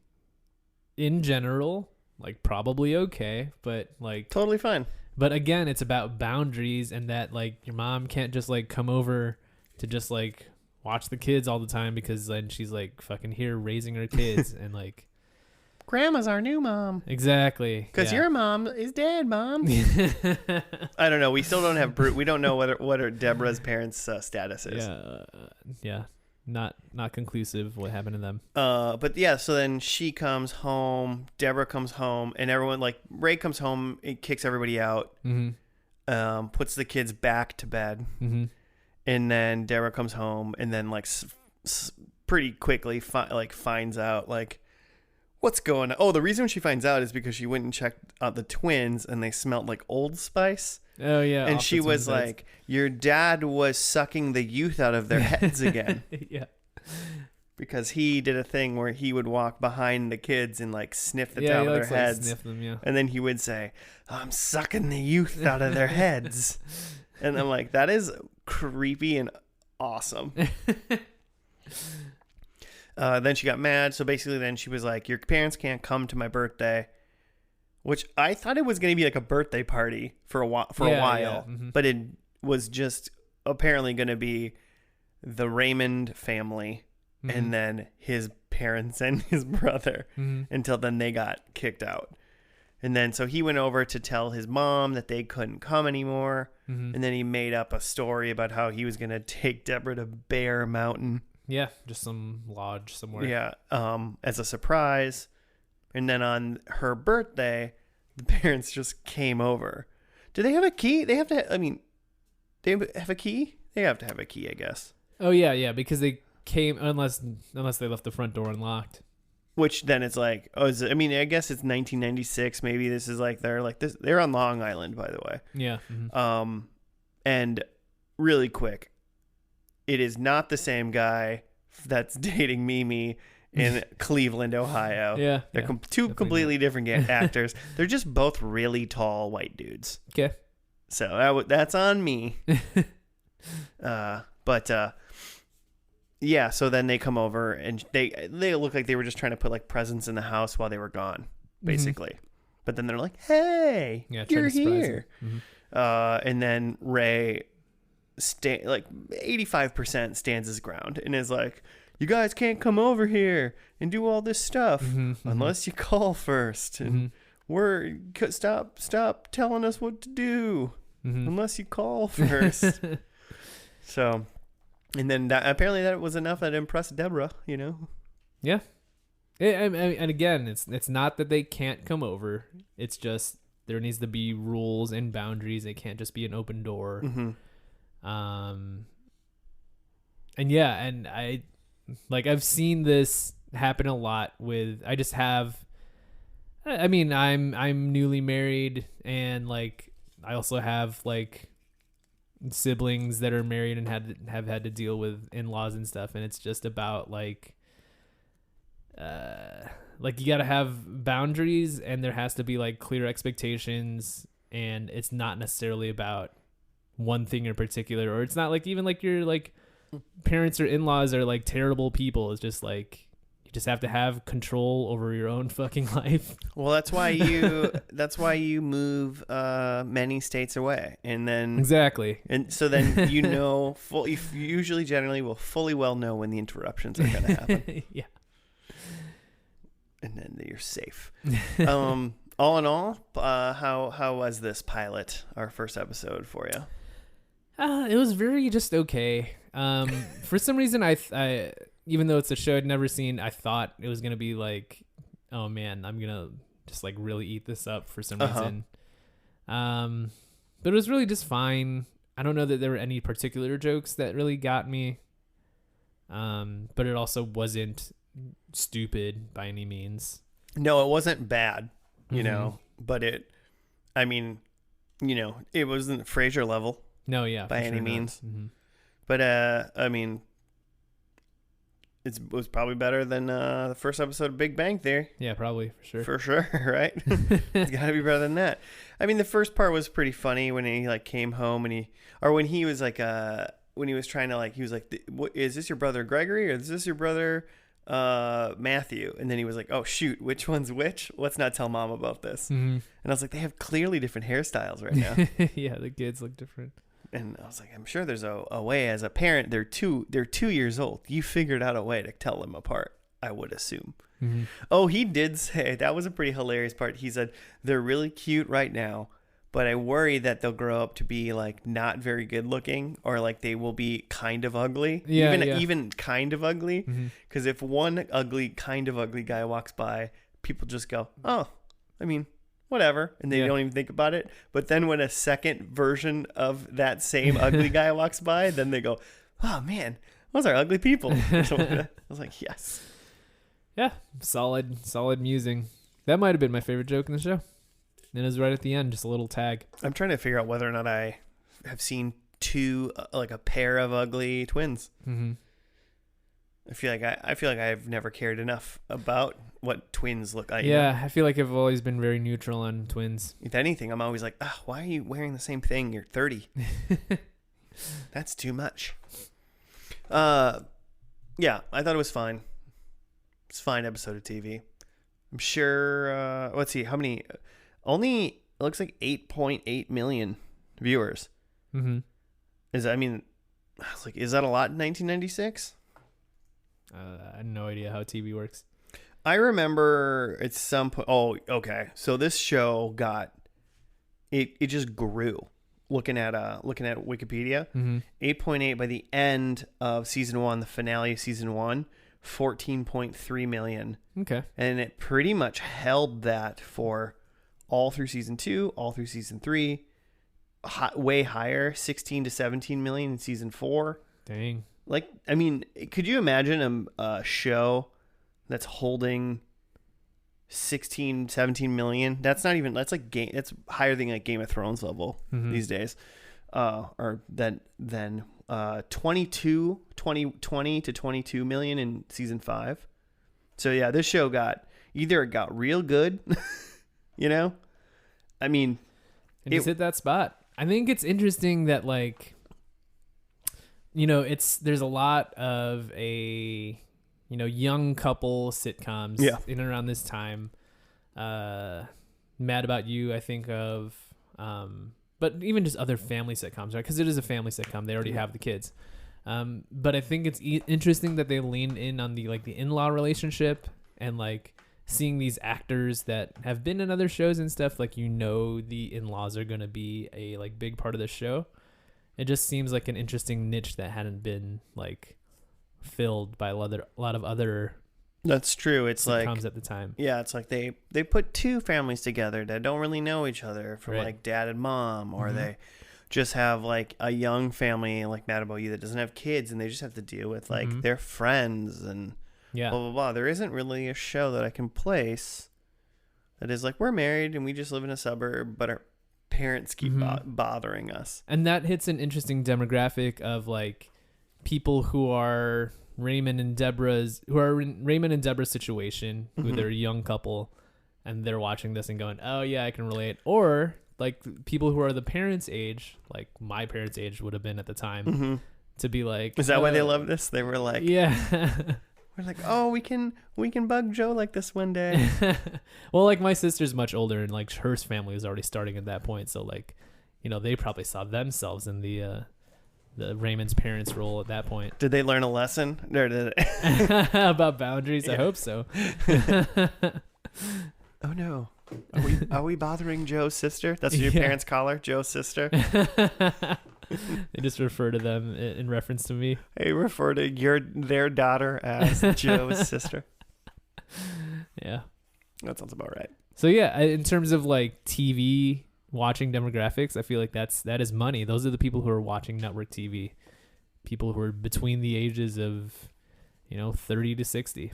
in general, like probably okay, but like Totally fine. But again, it's about boundaries and that like your mom can't just like come over to just like watch the kids all the time because then she's like fucking here raising her kids and like Grandma's our new mom. Exactly. Because your mom is dead, Mom. I don't know. We still don't have proof. We don't know what Deborah's parents' status is. Yeah. Not conclusive what happened to them. But yeah, so then she comes home, Deborah comes home, and everyone, like, Ray comes home, it kicks everybody out, puts the kids back to bed, and then Deborah comes home, and then, like, pretty quickly, finds out, like, what's going on. Oh, the reason she finds out is because she went and checked out the twins, and they smelled like Old Spice. Oh, yeah. And she was like, your dad was sucking the youth out of their heads again. Yeah. Because he did a thing where he would walk behind the kids and like sniff the top of their heads. Sniff them, yeah. And then he would say, I'm sucking the youth out of their heads. And I'm like, that is creepy and awesome. Then she got mad. So basically then she was like, your parents can't come to my birthday. Which I thought it was going to be like a birthday party for a while. Yeah. But it was just apparently going to be the Raymond family and then his parents and his brother until then they got kicked out. And then so he went over to tell his mom that they couldn't come anymore. And then he made up a story about how he was going to take Deborah to Bear Mountain. Yeah, just some lodge somewhere. Yeah, as a surprise. And then on her birthday, the parents just came over. Do they have a key? They have to, they have a key? They have to have a key, I guess. Oh, yeah, because they came, unless they left the front door unlocked. Which then it's like, I guess it's 1996. Maybe this is like, they're on Long Island, by the way. Yeah. And really quick, it is not the same guy that's dating Mimi in Cleveland, Ohio. Yeah. They're two completely different actors. They're just both really tall white dudes. Okay. So that's on me. Yeah, so then they come over and they look like they were just trying to put like presents in the house while they were gone, basically. But then they're like, hey, you're here. And then Ray 85% stands his ground and is like, you guys can't come over here and do all this stuff unless you call first. And stop telling us what to do. unless you call first. So, and then apparently that was enough that impressed Deborah, Yeah. And again, it's not that they can't come over. It's just there needs to be rules and boundaries. It can't just be an open door. And yeah, and I've seen this happen a lot with. I'm newly married, and like I also have like siblings that are married and have had to deal with in-laws and stuff, and it's just about like you got to have boundaries, and there has to be like clear expectations, and it's not necessarily about one thing in particular, or it's not like even like your like parents or in-laws are like terrible people. It's just like you just have to have control over your own fucking life. Well, that's why you move many states away, and then exactly, and so then you usually generally will fully well know when the interruptions are going to happen. Yeah. And then you're safe. All in all, how was this pilot, our first episode, for you? It was very just okay. For some reason, I even though it's a show I'd never seen, I thought it was gonna be like, oh man, I'm gonna just like really eat this up for some reason. But it was really just fine. I don't know that there were any particular jokes that really got me. But it also wasn't stupid by any means. No, it wasn't bad, but it wasn't Frasier level. No, yeah, by any means. But it was probably better than the first episode of Big Bang Theory. Yeah, probably, for sure, right? It's got to be better than that. I mean, the first part was pretty funny when he like came home when he was like when he was trying to like, he was like, is this your brother Gregory or is this your brother Matthew? And then he was like, oh shoot, which one's which? Let's not tell mom about this. And I was like, they have clearly different hairstyles right now. Yeah, the kids look different. And I was like, I'm sure there's a way. As a parent, they're 2 years old. You figured out a way to tell them apart, I would assume. Oh, he did say, that was a pretty hilarious part. He said, they're really cute right now, but I worry that they'll grow up to be like not very good looking, or like they will be kind of ugly. Even kind of ugly. Because if one kind of ugly guy walks by, people just go, oh, I mean, whatever, and they don't even think about it. But then when a second version of that same ugly guy walks by, then they go, oh man, those are ugly people. I was like, yes. Yeah, solid musing. That might have been my favorite joke in the show. And it was right at the end, just a little tag. I'm trying to figure out whether or not I have seen like a pair of ugly twins. I feel like I've never cared enough about what twins look like. Yeah, I feel like I've always been very neutral on twins. If anything, I'm always like, why are you wearing the same thing? You're 30. That's too much. Yeah, I thought it was fine. It's a fine episode of TV. I'm sure. Let's see, how many? Only, it looks like 8.8 million viewers. Is that a lot in 1996? I have no idea how TV works. I remember at some point. Oh, okay. So this show got it just grew. Looking at Wikipedia, 8.8 by the end of season 1, the finale of season 1, 14.3 million. Okay. And it pretty much held that for all through season 2, all through season 3, way higher, 16 to 17 million in season 4. Dang. Like, I mean, could you imagine a show that's holding 16, 17 million? That's higher than like Game of Thrones level these days. Or than 20 to 22 million in season 5. So yeah, this show got real good, I mean, and just hit that spot. I think it's interesting that like, there's a lot of young couple sitcoms in and around this time. Mad About You, I think of, but even just other family sitcoms, right? Because it is a family sitcom. They already have the kids. But I think it's interesting that they lean in on the in-law relationship and like seeing these actors that have been in other shows and stuff, like, the in-laws are going to be a like big part of the show. It just seems like an interesting niche that hadn't been like filled by a lot of other That's true. It's like sitcoms at the time. Yeah, it's like they put two families together that don't really know each other from Right. like dad and mom, or Mhm. they just have like a young family like Mad About You that doesn't have kids, and they just have to deal with like Mhm. their friends and Yeah. blah blah blah. There isn't really a show that I can place that is like we're married and we just live in a suburb, but our parents keep bothering us. And that hits an interesting demographic of like people who are in Raymond and Deborah's situation, who Mhm. they're a young couple, and they're watching this and going, "Oh yeah, I can relate." Or like people who are the parents' age, like my parents' age would have been at the time, Mm-hmm. to be like, Is that why they love this? They were like, yeah. we're like, oh, we can bug Joe like this one day. Well, like my sister's much older, and like her family was already starting at that point, so like, they probably saw themselves in the Raymond's parents role at that point. Did they learn a lesson? Or did About boundaries? Yeah. I hope so. Oh no. Are we bothering Joe's sister? That's what your Yeah. parents call her, Joe's sister? They just refer to them in reference to me. They refer to their daughter as Joe's sister. Yeah. That sounds about right. So yeah, in terms of like TV watching demographics, I feel like that is money. Those are the people who are watching network TV. People who are between the ages of, 30 to 60.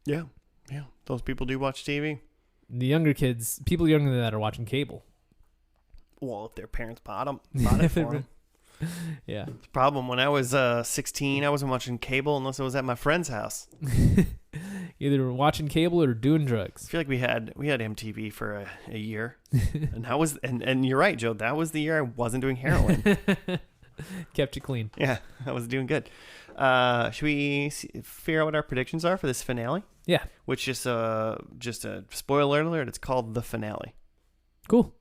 Yeah. Yeah. Those people do watch TV. The younger kids, people younger than that, are watching cable. Well, if their parents bought it for them. Yeah. The problem, when I was 16, I wasn't watching cable unless it was at my friend's house. Either watching cable or doing drugs. I feel like we had MTV for a year. And that was and you're right, Joe, that was the year I wasn't doing heroin. Kept you clean. Yeah, I was doing good. Should we figure out what our predictions are for this finale? Yeah. Which is just a spoiler alert. It's called the finale. Cool.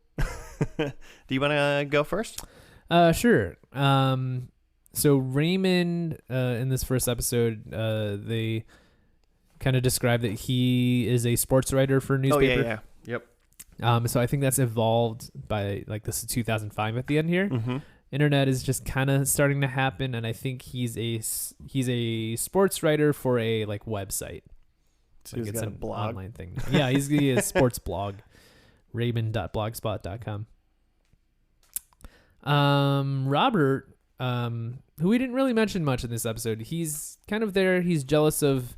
Do you want to go first? Sure. So Raymond, in this first episode, they kind of describe that he is a sports writer for a newspaper. Oh, yeah. Yep. So I think that's evolved by like this is 2005 at the end here. Mm-hmm. Internet is just kind of starting to happen, and I think he's a sports writer for a like website. So Like he's it's got a an blog. online thing. Yeah, he has a sports blog, raymond.blogspot.com. Robert, who we didn't really mention much in this episode, he's kind of there. He's jealous of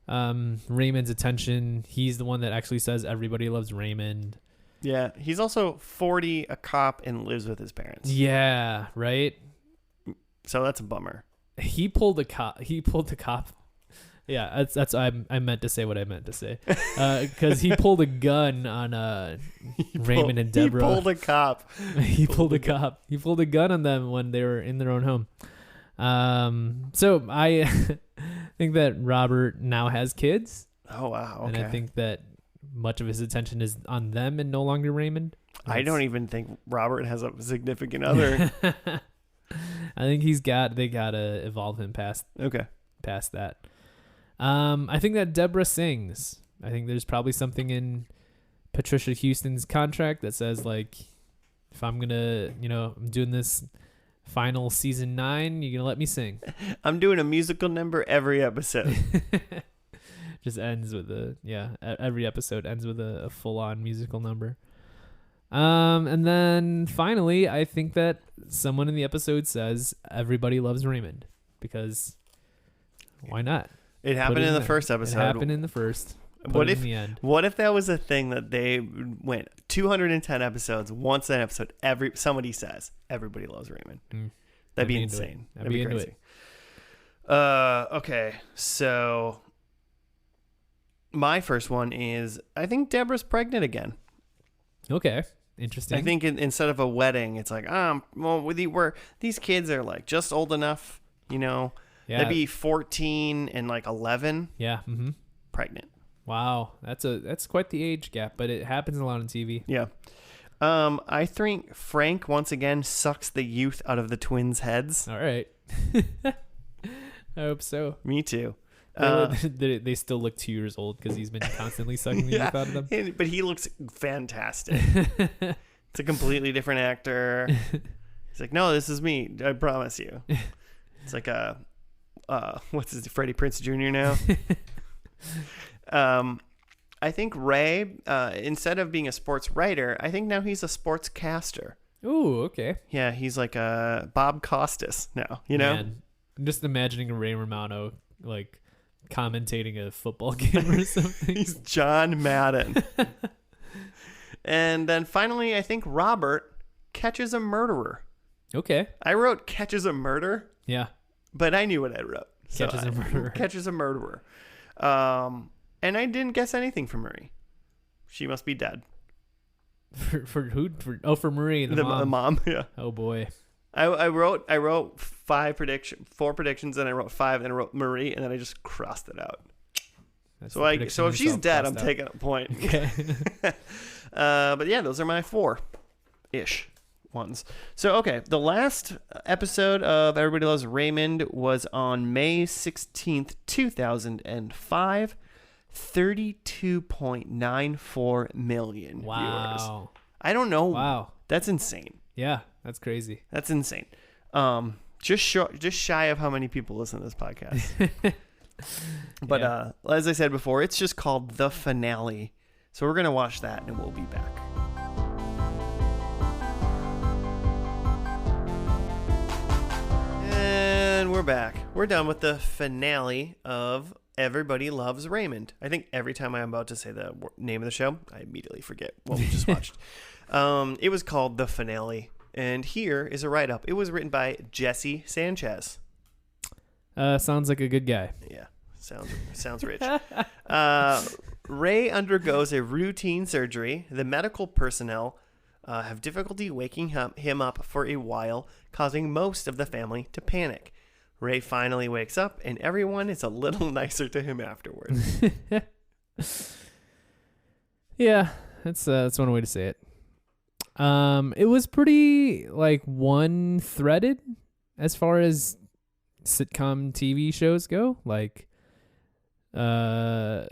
Raymond's attention. He's the one that actually says everybody loves Raymond. Yeah, he's also 40, a cop, and lives with his parents. Yeah, right. So that's a bummer. He pulled the cop. Yeah, that's I meant to say what I meant to say, because he pulled a gun on Raymond and Deborah. He pulled a cop. He pulled a cop. He pulled a gun on them when they were in their own home. So I think that Robert now has kids. Oh wow! Okay. And I think that much of his attention is on them and no longer Raymond. I don't even think Robert has a significant other. I think they gotta evolve him past that. I think that Deborah sings. I think there's probably something in Patricia Houston's contract that says like, if I'm gonna, I'm doing this final season 9, you're gonna let me sing. I'm doing a musical number every episode. Just ends with every episode ends with a full-on musical number. And then finally, I think that someone in the episode says everybody loves Raymond, because why not? It happened in the first episode. It happened in the first. What if in the end? What if that was a thing that they went 210 episodes, once an episode, somebody says everybody loves Raymond. That'd be insane. I'd be into crazy. Okay, so my first one is I think Deborah's pregnant again. Okay, interesting. I think instead of a wedding, it's like these kids are like just old enough, Yeah. That'd be 14 and like 11. Yeah. Mm-hmm. Pregnant. Wow, that's quite the age gap, but it happens a lot on TV. Yeah. I think Frank once again sucks the youth out of the twins' heads. All right. I hope so. Me too. They still look 2 years old because he's been constantly sucking the youth out of them. But he looks fantastic. It's a completely different actor. He's like, no, this is me. I promise you. It's like what's his Freddie Prinze Jr. now. I think Ray, instead of being a sports writer, I think now he's a sports caster. Ooh, okay. Yeah, he's like a Bob Costas now, you know? Man, I'm just imagining a Ray Romano, like, commentating a football game or something. He's John Madden. And then finally, I think Robert catches a murderer. Okay. I wrote catches a murder. Yeah. But I knew what I wrote. Catches a murderer. Catches a murderer. And I didn't guess anything from Marie. She must be dead. For who? For Marie, the mom. The mom, yeah. Oh boy. I wrote 4 predictions, and I wrote 5, and I wrote Marie, and then I just crossed it out. That's So if she's dead, I'm taking a point. Okay. But yeah, those are my 4-ish ones. So, okay, the last episode of Everybody Loves Raymond was on May 16th, 2005. 32.94 million viewers. I don't know. Wow. That's insane. Yeah, that's crazy. That's insane. Just shy of how many people listen to this podcast. But Yeah. As I said before, it's just called The Finale. So we're going to watch that and we'll be back. And we're back. We're done with the finale of Everybody Loves Raymond. I think every time I'm about to say the name of the show, I immediately forget what we just watched. It was called The Finale. And here is a write-up. It was written by Jesse Sanchez. Sounds like a good guy. Yeah, sounds rich. Ray undergoes a routine surgery. The medical personnel have difficulty waking him up for a while, causing most of the family to panic. Ray finally wakes up, and everyone is a little nicer to him afterwards. Yeah, that's one way to say it. It was pretty like one-threaded as far as sitcom TV shows go. Like, Raymond's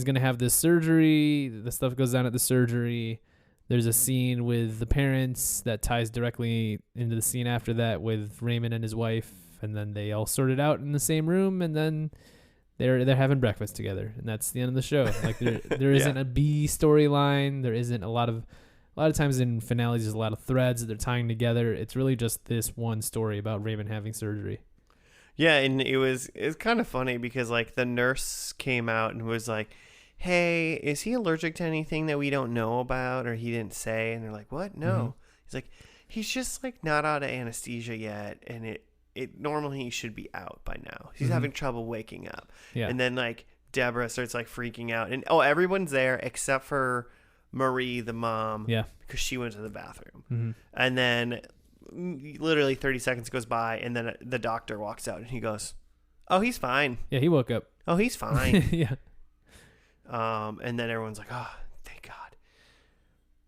gonna have this surgery. The stuff goes down at the surgery. There's a scene with the parents that ties directly into the scene after that with Raymond and his wife, and then they all sort it out in the same room, and then they're having breakfast together, and that's the end of the show. Like there isn't a B storyline. There isn't a lot of times in finales there's a lot of threads that they're tying together. It's really just this one story about Raymond having surgery. Yeah, and it's kind of funny because like the nurse came out and was like, hey, is he allergic to anything that we don't know about or he didn't say? And they're like, what? No. Mm-hmm. He's like, he's just like not out of anesthesia yet, and it normally he should be out by now. He's having trouble waking up. Yeah. And then like Deborah starts like freaking out, and everyone's there except for Marie, the mom, because she went to the bathroom. Mm-hmm. And then literally 30 seconds goes by, and then the doctor walks out and he goes, oh, he's fine. Yeah, he woke up. Oh, he's fine. Yeah. And then everyone's like, oh, thank God.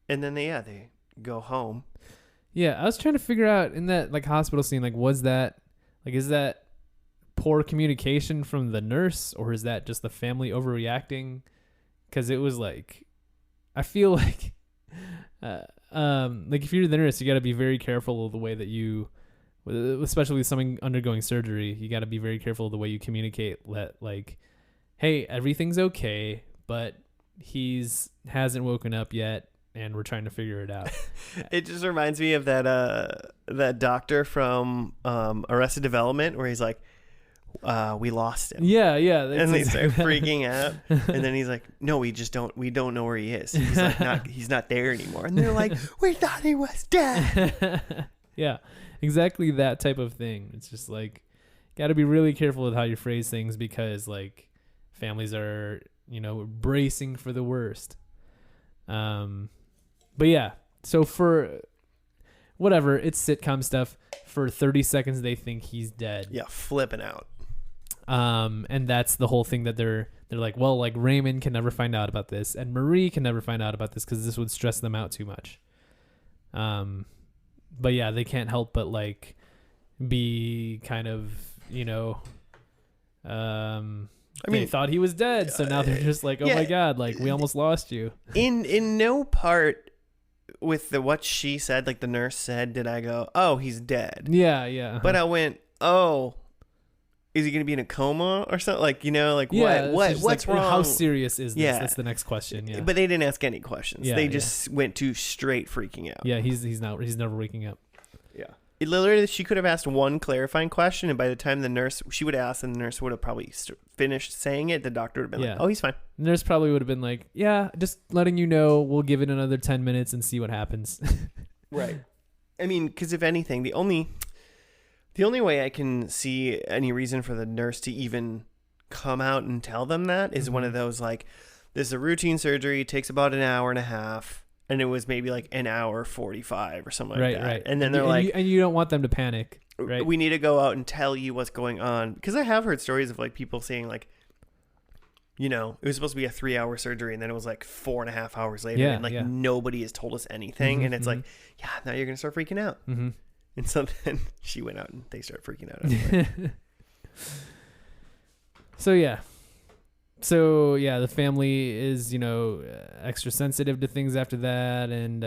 And then they go home. Yeah, I was trying to figure out in that like hospital scene, like, is that poor communication from the nurse, or is that just the family overreacting? Because it was like, I feel like, like if you're the nurse, you got to be very careful of the way that you, especially with someone undergoing surgery, you got to be very careful of the way you communicate. Like, hey, everything's okay, but hasn't woken up yet, and we're trying to figure it out. It just reminds me of that doctor from Arrested Development where he's like, we lost him. Yeah. And they start freaking out. And then he's like, no, we don't know where he is. He's like, he's not there anymore. And they're like, we thought he was dead. Yeah, exactly that type of thing. It's just like, got to be really careful with how you phrase things because like families are, bracing for the worst. But yeah, so for whatever, it's sitcom stuff. For 30 seconds, they think he's dead. Yeah, flipping out. And that's the whole thing that they're like, well, like Raymond can never find out about this, and Marie can never find out about this because this would stress them out too much. But yeah, they can't help but like be kind of, They thought he was dead, so now they're just like, oh my god, like we almost lost you. In no part with what she said, like the nurse said, did I go, oh, he's dead. Yeah, yeah. But I went, oh, is he going to be in a coma or something? Like, what's like, wrong? How serious is this? Yeah. That's the next question. Yeah. But they didn't ask any questions. Yeah, they just went to straight freaking out. Yeah, he's never waking up. Yeah. It literally, she could have asked one clarifying question, and by the time she would ask, and the nurse would have probably finished saying it, the doctor would have been like, oh, he's fine. The nurse probably would have been like, yeah, just letting you know, we'll give it another 10 minutes and see what happens. Right. I mean, because if anything, the only way I can see any reason for the nurse to even come out and tell them that is one of those, like, this is a routine surgery, takes about an hour and a half, and it was maybe like an hour 45 or something like that. Right. And then they're like... And you don't want them to panic, right? We need to go out and tell you what's going on. Because I have heard stories of, like, people saying, like, it was supposed to be a 3-hour surgery, and then it was like 4.5 hours later, and like nobody has told us anything. And it's like, yeah, now you're going to start freaking out. Mm-hmm. And so then she went out and they started freaking out. Anyway. So the family is, extra sensitive to things after that. And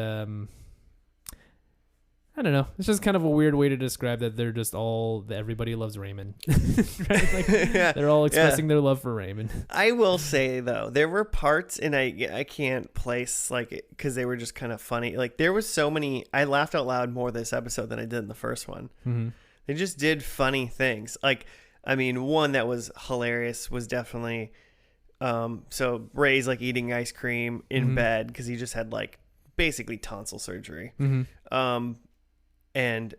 I don't know. It's just kind of a weird way to describe that. They're just everybody loves Raymond. Right? Like, they're all expressing their love for Raymond. I will say, though, there were parts, and I can't place, like, because they were just kind of funny. Like, there was so many, I laughed out loud more this episode than I did in the first one. Mm-hmm. They just did funny things. Like, I mean, one that was hilarious was definitely, so Ray's, like, eating ice cream in bed because he just had, like, basically tonsil surgery. Mm-hmm. And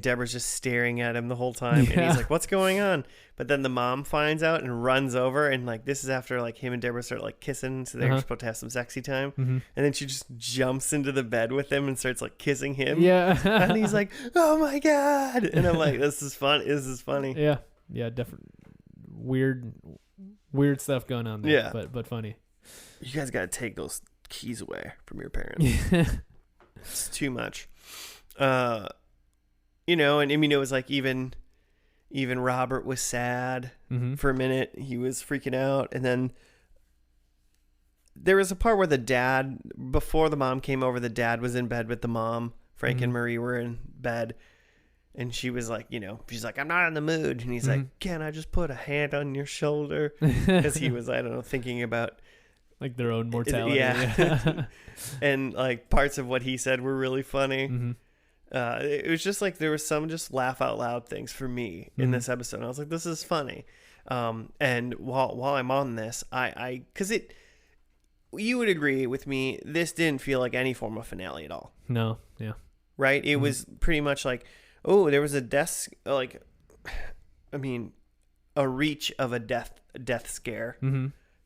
Deborah's just staring at him the whole time. Yeah. And he's like, what's going on? But then the mom finds out and runs over. And, like, this is after, like, him and Deborah start, like, kissing. So they're supposed to have some sexy time. Mm-hmm. And then she just jumps into the bed with him and starts, like, kissing him. Yeah. And he's like, oh, my God. And I'm like, this is fun. This is funny. Yeah. Yeah, definitely. Weird stuff going on there. Yeah. But funny. You guys got to take those keys away from your parents. It's too much. And I mean, it was like even Robert was sad for a minute. He was freaking out. And then there was a part where the dad, before the mom came over, the dad was in bed with the mom. Frank and Marie were in bed. And she was like, she's like, I'm not in the mood. And he's like, can I just put a hand on your shoulder? Because he was, I don't know, thinking about like their own mortality. Yeah. And like parts of what he said were really funny. Mm-hmm. It was just like there was some just laugh out loud things for me in this episode. I was like, this is funny. And while I'm on this, because you would agree with me, this didn't feel like any form of finale at all. No. Yeah. Right. It was pretty much like, oh, there was a death, like, I mean, a reach of a death scare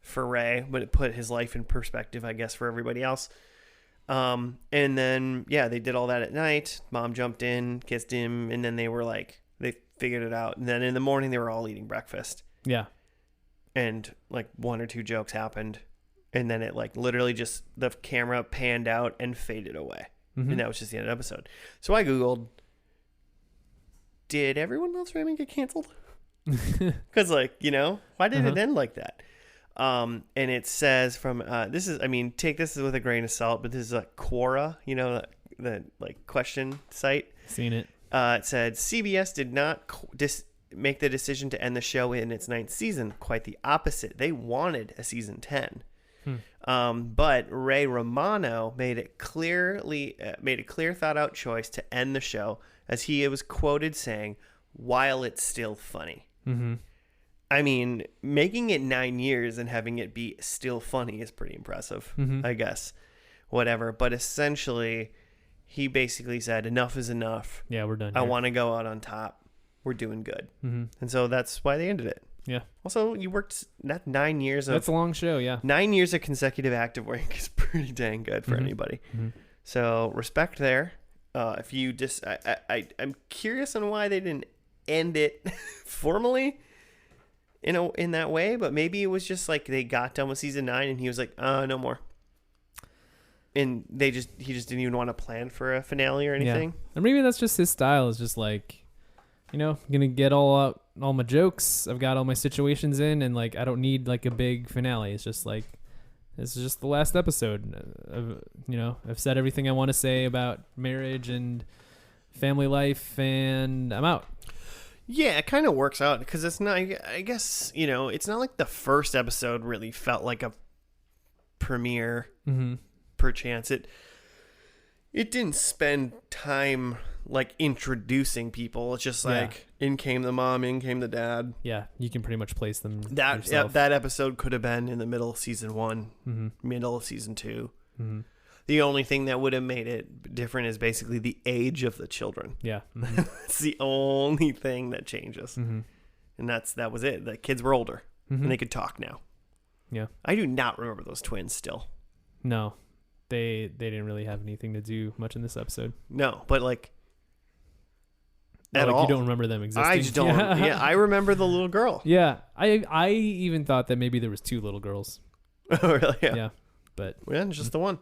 for Ray, but it put his life in perspective, I guess, for everybody else. And then, they did all that at night. Mom jumped in, kissed him, and then they were like, they figured it out. And then in the morning, they were all eating breakfast. Yeah. And like one or two jokes happened. And then it like literally just the camera panned out and faded away. Mm-hmm. And that was just the end of the episode. So I Googled, did Everyone Loves Raymond get canceled? Because like, why did it end like that? And it says from take this with a grain of salt, but this is like Quora, the like question site. Seen it. It said CBS did not make the decision to end the show in its 9th season. Quite the opposite. They wanted a season 10. But Ray Romano made a clear, thought out choice to end the show, as he was quoted saying, "While it's still funny." Mm-hmm. I mean, making it 9 years and having it be still funny is pretty impressive, I guess. Whatever. But essentially, he basically said, enough is enough. Yeah, we're done. I want to go out on top. We're doing good. Mm-hmm. And so that's why they ended it. Yeah. Also, you worked 9 years. That's a long show, yeah. 9 years of consecutive active work is pretty dang good for anybody. Mm-hmm. So respect there. If you just, I'm curious on why they didn't end it formally. In that way, but maybe it was just like they got done with season 9 and he was like, no more. And he just didn't even want to plan for a finale or anything. Yeah. Or maybe that's just his style, is just like I'm gonna get all my jokes. I've got all my situations in, and like I don't need like a big finale. It's just like this is just the last episode. I've said everything I want to say about marriage and family life, and I'm out. Yeah, it kind of works out because it's not. I guess it's not like the first episode really felt like a premiere. Mm-hmm. Perchance it didn't spend time like introducing people. It's just like in came the mom, in came the dad. Yeah, you can pretty much place them. That episode could have been in the middle of season 1, mm-hmm. middle of season 2. Mm-hmm. The only thing that would have made it different is basically the age of the children. Yeah, mm-hmm. It's the only thing that changes, mm-hmm. and that was it. The kids were older mm-hmm. and they could talk now. Yeah, I do not remember those twins still. No, they didn't really have anything to do much in this episode. No, but like. At all. You don't remember them existing. I just don't. Yeah, I remember the little girl. Yeah, I even thought that maybe there was 2 little girls. Oh, really? Yeah, but just the one.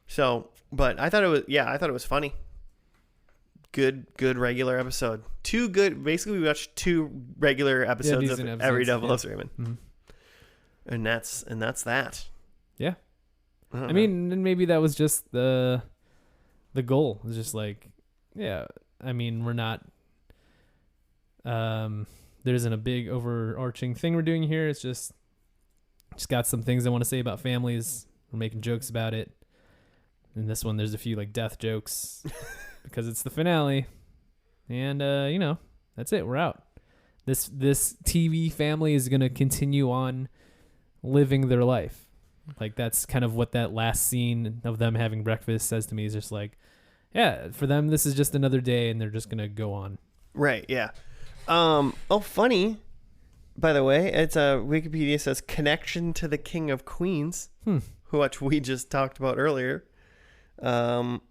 So, but I thought it was funny. Good regular episode. 2 good. Basically, we watched 2 regular episodes of Every Devil Loves Raymond, mm-hmm. and that's that. Yeah, I mean, maybe that was just the goal. It's just like, yeah. I mean, we're not. There isn't a big overarching thing we're doing here. It's just got some things I want to say about families. We're making jokes about it. In this one, there's a few like death jokes because it's the finale, and that's it. We're out. This TV family is gonna continue on living their life. Like that's kind of what that last scene of them having breakfast says to me. Is just like. Yeah, for them, this is just another day, and they're just going to go on. Right, yeah. Funny, by the way, it's Wikipedia says connection to the King of Queens, which we just talked about earlier. Kevin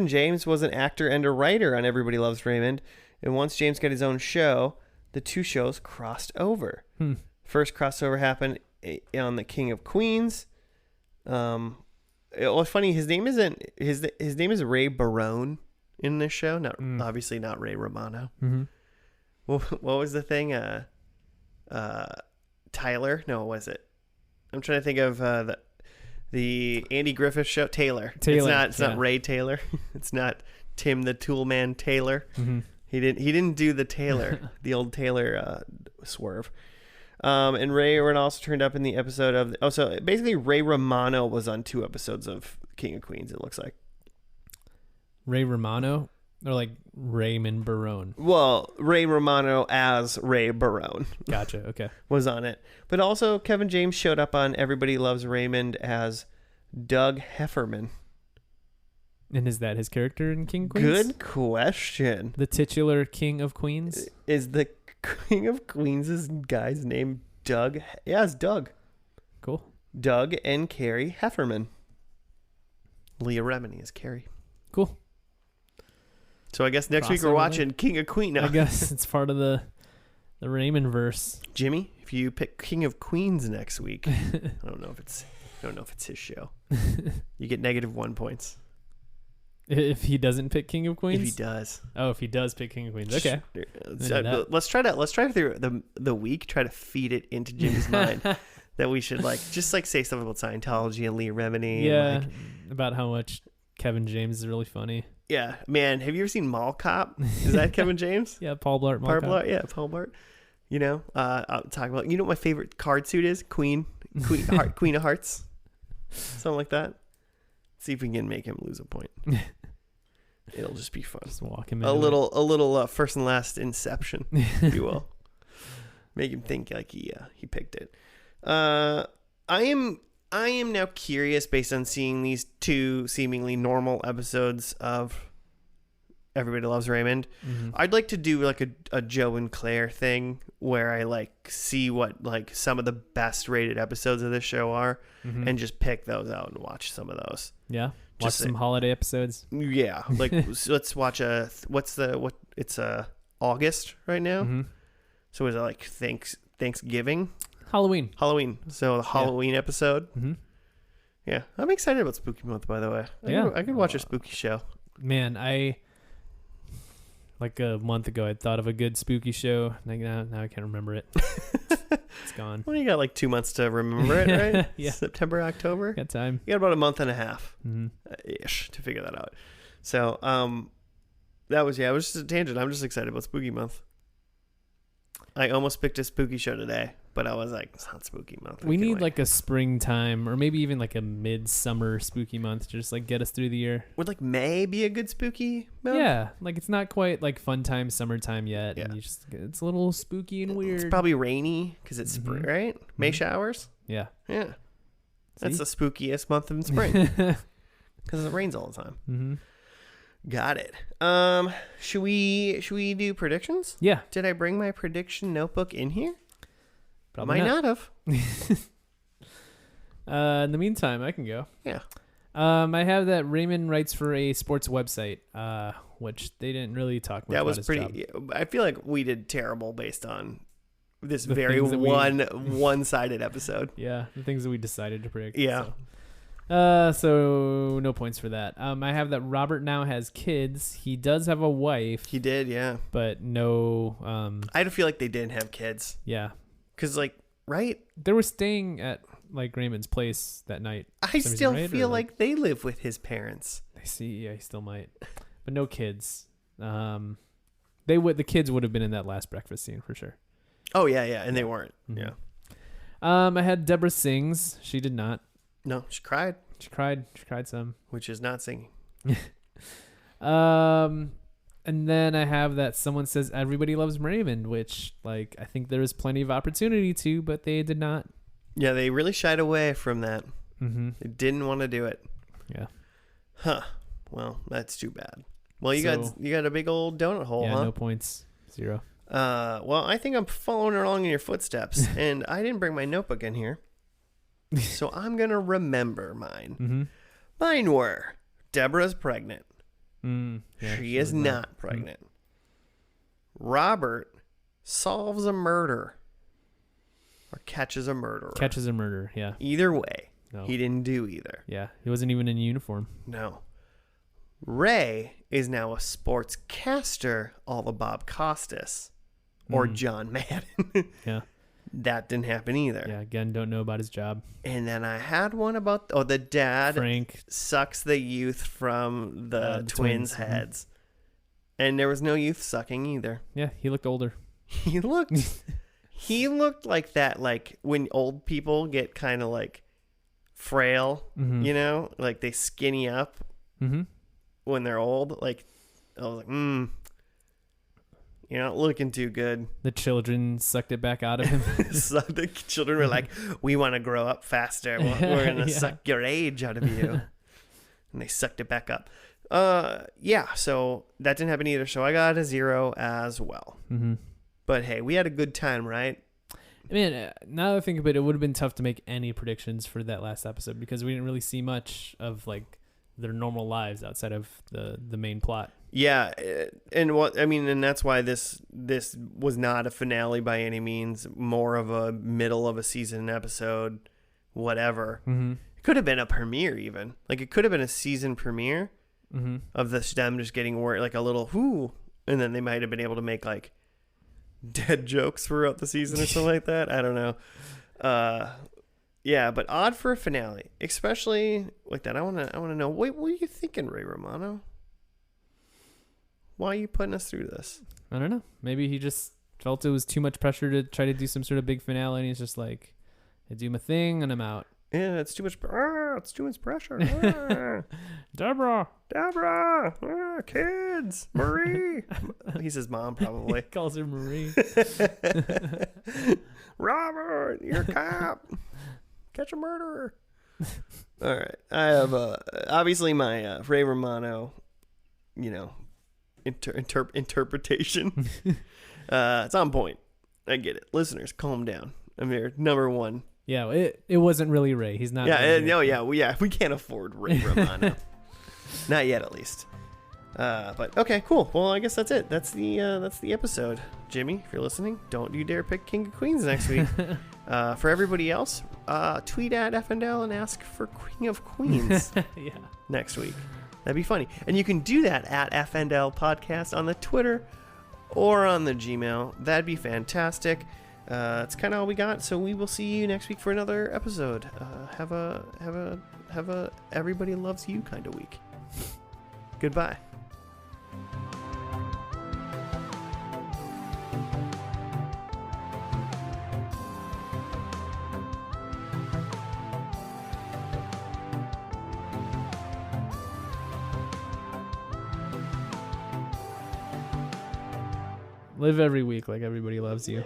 James was an actor and a writer on Everybody Loves Raymond, and once James got his own show, the 2 shows crossed over. First crossover happened on the King of Queens. It was funny. His name isn't his name is Ray Barone in this show. Obviously not Ray Romano. Mm-hmm. What was the thing? Tyler? No, what was it? I'm trying to think of the Andy Griffith show. Taylor. It's not Ray Taylor. It's not Tim the Toolman Taylor. Mm-hmm. He didn't do the Taylor, the old Taylor swerve. And Ray also turned up in the episode of... so basically Ray Romano was on 2 episodes of King of Queens, it looks like. Ray Romano? Or like Raymond Barone? Well, Ray Romano as Ray Barone. Gotcha, okay. Was on it. But also Kevin James showed up on Everybody Loves Raymond as Doug Hefferman. And is that his character in King of Queens? Good question. The titular King of Queens? Is the King of Queens' guy's name Doug? Yeah, it's Doug. Cool. Doug and Carrie Hefferman. Leah Remini is Carrie. Cool. So I guess next week we're watching King of Queens. No. I guess it's part of the Raymond verse. Jimmy, if you pick King of Queens next week, I don't know if it's his show. You get -1 points. If he doesn't pick King of Queens? If he does. Oh, if he does pick King of Queens. Okay. Let's try through the week, try to feed it into Jimmy's mind that we should just say stuff about Scientology and Leah Remini. Yeah, and about how much Kevin James is really funny. Yeah, man. Have you ever seen Mall Cop? Is that Kevin James? Yeah, Paul Blart. Mall Cop. Yeah, Paul Blart. I'll talk about. You know what my favorite card suit is? Queen of Hearts, something like that. See if we can make him lose a point. It'll just be fun. Just walk him a little first and last Inception, if you will. Make him think like he picked it. I am now curious, based on seeing these 2 seemingly normal episodes of Everybody Loves Raymond. Mm-hmm. I'd like to do like a Joe and Claire thing where I see what some of the best rated episodes of this show are, mm-hmm. and just pick those out and watch some of those. Yeah, watch some holiday episodes. Yeah, let's watch it's August right now. Mm-hmm. So is it Thanksgiving? Halloween. So the Halloween episode. Mm-hmm. Yeah, I'm excited about Spooky Month. By the way, I could watch a spooky show. Man, like a month ago, I thought of a good spooky show. Like now I can't remember it. It's gone. Well, you got like 2 months to remember it, right? Yeah. September, October. Got time. You got about a month and a half Mm-hmm. ish to figure that out. So, it was just a tangent. I'm just excited about Spooky Month. I almost picked a spooky show today, but I was like, it's not Spooky Month. We need like a springtime or maybe even like a midsummer spooky month to just like get us through the year. Would like May be a good spooky month? Yeah, like it's not quite like fun time, summertime yet. Yeah. And it's a little spooky and weird. It's probably rainy because it's spring, right? May showers? Yeah. Yeah. That's See? the spookiest month in spring because it rains all the time. Mm-hmm. Got it. Should we do predictions? Yeah. Did I bring my prediction notebook in here? Probably Might not have. In the meantime, I can go. Yeah. I have that Raymond writes for a sports website, which they didn't really talk much That about was his pretty. job. I feel like we did terrible based on this The very things that we- one-sided episode. Yeah, the things that we decided to predict. Yeah. So no points for that. I have that Robert now has kids. He does have a wife, He did, yeah. but no. I feel like they didn't have kids Yeah, because, like, right? they were staying at like Raymond's place that night. I some still reason, right? feel Or, like they live with his parents. I see. Yeah, he still might, but no kids. The kids would have been in that last breakfast scene for sure. Oh yeah, yeah, and they weren't. Mhm. Yeah. I had Deborah sings. She did not. No, she cried, She cried. She cried some. which is not singing. And then I have that someone says everybody loves Raymond, which like I think there was plenty of opportunity to, but they did not. Yeah, they really shied away from that. Mm-hmm. They didn't want to do it. Yeah. Huh. Well, that's too bad. Well, you So- got a big old donut hole, Yeah. huh? No points. 0. Well, I think I'm following along in your footsteps, and I didn't bring my notebook in here, so I'm gonna remember mine. Mm-hmm. Mine were Deborah's pregnant. Yeah, she is was not pregnant. Robert solves a murder or catches a murderer. Catches a murder. Yeah. Either way, No. he didn't do either. Yeah. He wasn't even in uniform. No. Ray is now a sportscaster, all the Bob Costas or John Madden. Yeah. That didn't happen either. Yeah. Again, don't know about his job. And then I had one about the dad Frank. sucks the youth from the The twins' twins, heads. And there was no youth sucking either. Yeah. He looked older. He looked like that, like when old people get kind of like frail, Mm-hmm. you know, like they skinny up Mm-hmm. when they're old. Like I was like, you're not looking too good. The children sucked it back out of him. So the children were like, we want to grow up faster. We're going to Yeah. suck your age out of you. And they sucked it back up. Yeah, so that didn't happen either. So I got a 0 as well. Mm-hmm. But hey, we had a good time, right? Man, now that I think of it, it would have been tough to make any predictions for that last episode because we didn't really see much of like their normal lives outside of the main plot. Yeah, and that's why this was not a finale by any means, more of a middle of a season episode, whatever. Mm-hmm. It could have been a premiere even. Like it could have been a season premiere Mm-hmm. of them just getting word, like a little whoo, and then they might have been able to make like dead jokes throughout the season or something like that. I don't know. Yeah, but odd for a finale, especially like that. I wanna know. Wait, what are you thinking, Ray Romano? Why are you putting us through this? I don't know. Maybe he just felt it was too much pressure to try to do some sort of big finale, and he's just like, I do my thing and I'm out. Yeah, it's too much. It's too much pressure. Deborah. Kids, Marie. He's his mom, probably. He calls her Marie. Robert, you're a cop. Catch a murderer. All right. I have obviously my Ray Romano, interpretation. It's on point. I get it. Listeners, calm down. I'm here. Number one. Yeah, it wasn't really Ray. He's not. We can't afford Ray Romano. Not yet, at least. But okay, cool. Well, I guess that's it. That's the episode. Jimmy, if you're listening, don't you dare pick King of Queens next week. For everybody else, tweet at Effendale and ask for King of Queens Yeah. next week. That'd be funny. And you can do that at FNL Podcast on the Twitter or on the Gmail. That'd be fantastic. It's kind of all we got. So we will see you next week for another episode. Have a everybody loves you kind of week. Goodbye. Live every week like everybody loves you.